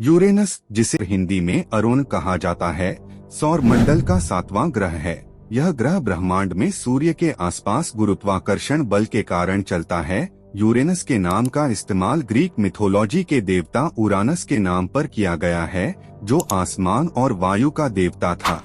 Uranus, जिसे हिंदी में अरुण कहा जाता है, सौर मंडल का 7वां ग्रह है। यह ग्रह ब्रह्मांड में सूर्य के आसपास गुरुत्वाकर्षण बल के कारण चलता है। यूरेनस के नाम का इस्तेमाल ग्रीक मिथोलॉजी के देवता उरानस के नाम पर किया गया है, जो आसमान और वायु का देवता था।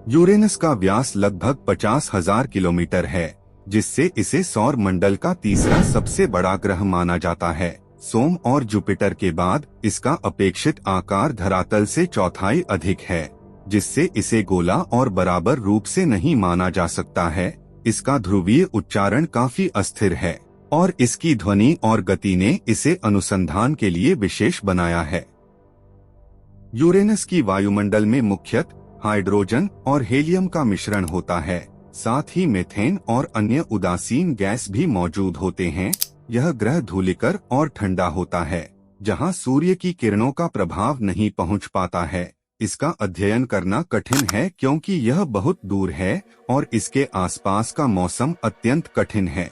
यूरेनस का व्यास लगभग 50,000 किलोमीटर है, जिससे इसे सौर मंडल का तीसरा सबसे बड़ा ग्रह माना जाता है। सोम और जुपिटर के बाद इसका अपेक्षित आकार धरातल से चौथाई अधिक है, जिससे इसे गोला और बराबर रूप से नहीं माना जा सकता है। इसका ध्रुवीय उच्चारण काफी अस्थिर है और इसकी ध्वनि और गति ने इसे अनुसंधान के लिए विशेष बनाया है। यूरेनस की वायुमंडल में मुख्यतः हाइड्रोजन और हीलियम का मिश्रण होता है। साथ ही मीथेन और अन्य उदासीन गैस भी मौजूद होते हैं। यह ग्रह धूलिकर और ठंडा होता है, जहां सूर्य की किरणों का प्रभाव नहीं पहुंच पाता है। इसका अध्ययन करना कठिन है क्योंकि यह बहुत दूर है और इसके आसपास का मौसम अत्यंत कठिन है।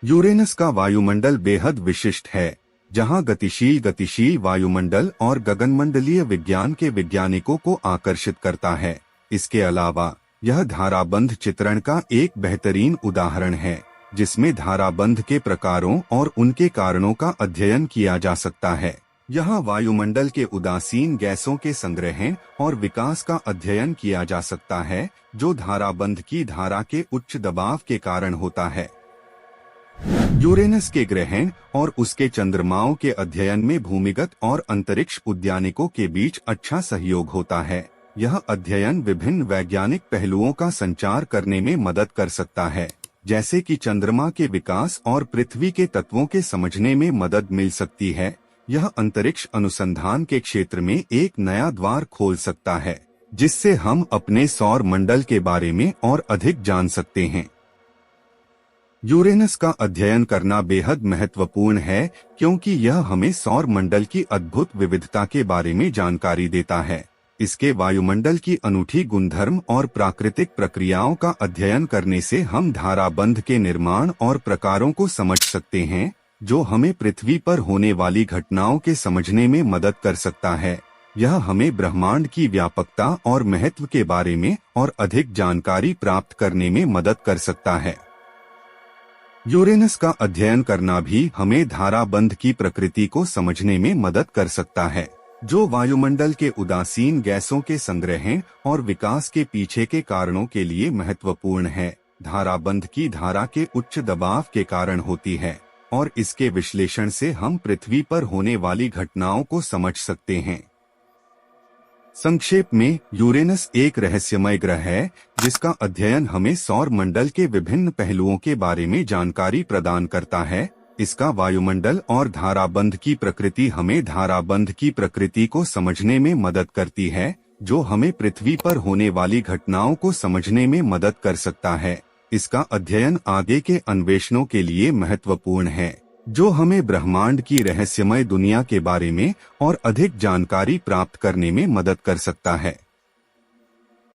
यूरेनस का वायुमंडल बेहद विशिष्ट है, जहां गतिशील वायुमंडल और गगनमंडलीय विज्ञान के वैज्ञानिकों को आकर्षित करता है। इसके अलावा यह धाराबंध चित्रण का एक बेहतरीन उदाहरण है, जिसमें धाराबंध के प्रकारों और उनके कारणों का अध्ययन किया जा सकता है। यहाँ वायुमंडल के उदासीन गैसों के संग्रहण और विकास का अध्ययन किया जा सकता है, जो धाराबंध की धारा के उच्च दबाव के कारण होता है। यूरेनस के ग्रहण और उसके चंद्रमाओं के अध्ययन में भूमिगत और अंतरिक्ष उद्यानिकों के बीच अच्छा सहयोग होता है। यह अध्ययन विभिन्न वैज्ञानिक पहलुओं का संचार करने में मदद कर सकता है, जैसे कि चंद्रमा के विकास और पृथ्वी के तत्वों के समझने में मदद मिल सकती है। यह अंतरिक्ष अनुसंधान के क्षेत्र में एक नया द्वार खोल सकता है, जिससे हम अपने सौर मंडल के बारे में और अधिक जान सकते हैं। यूरेनस का अध्ययन करना बेहद महत्वपूर्ण है क्योंकि यह हमें सौर मंडल की अद्भुत विविधता के बारे में जानकारी देता है। इसके वायुमंडल की अनूठी गुणधर्म और प्राकृतिक प्रक्रियाओं का अध्ययन करने से हम धाराबंध के निर्माण और प्रकारों को समझ सकते हैं, जो हमें पृथ्वी पर होने वाली घटनाओं के समझने में मदद कर सकता है। यह हमें ब्रह्मांड की व्यापकता और महत्व के बारे में और अधिक जानकारी प्राप्त करने में मदद कर सकता है। यूरेनस का अध्ययन करना भी हमें धाराबंध की प्रकृति को समझने में मदद कर सकता है, जो वायुमंडल के उदासीन गैसों के संग्रहण और विकास के पीछे के कारणों के लिए महत्वपूर्ण है। धाराबंध की धारा के उच्च दबाव के कारण होती है और इसके विश्लेषण से हम पृथ्वी पर होने वाली घटनाओं को समझ सकते हैं। संक्षेप में, यूरेनस एक रहस्यमय ग्रह है, जिसका अध्ययन हमें सौर मंडल के विभिन्न पहलुओं के बारे में जानकारी प्रदान करता है। इसका वायुमंडल और धाराबंध की प्रकृति हमें धाराबंध की प्रकृति को समझने में मदद करती है, जो हमें पृथ्वी पर होने वाली घटनाओं को समझने में मदद कर सकता है। इसका अध्ययन आगे के अन्वेषणों के लिए महत्वपूर्ण है, जो हमें ब्रह्मांड की रहस्यमय दुनिया के बारे में और अधिक जानकारी प्राप्त करने में मदद कर सकता है।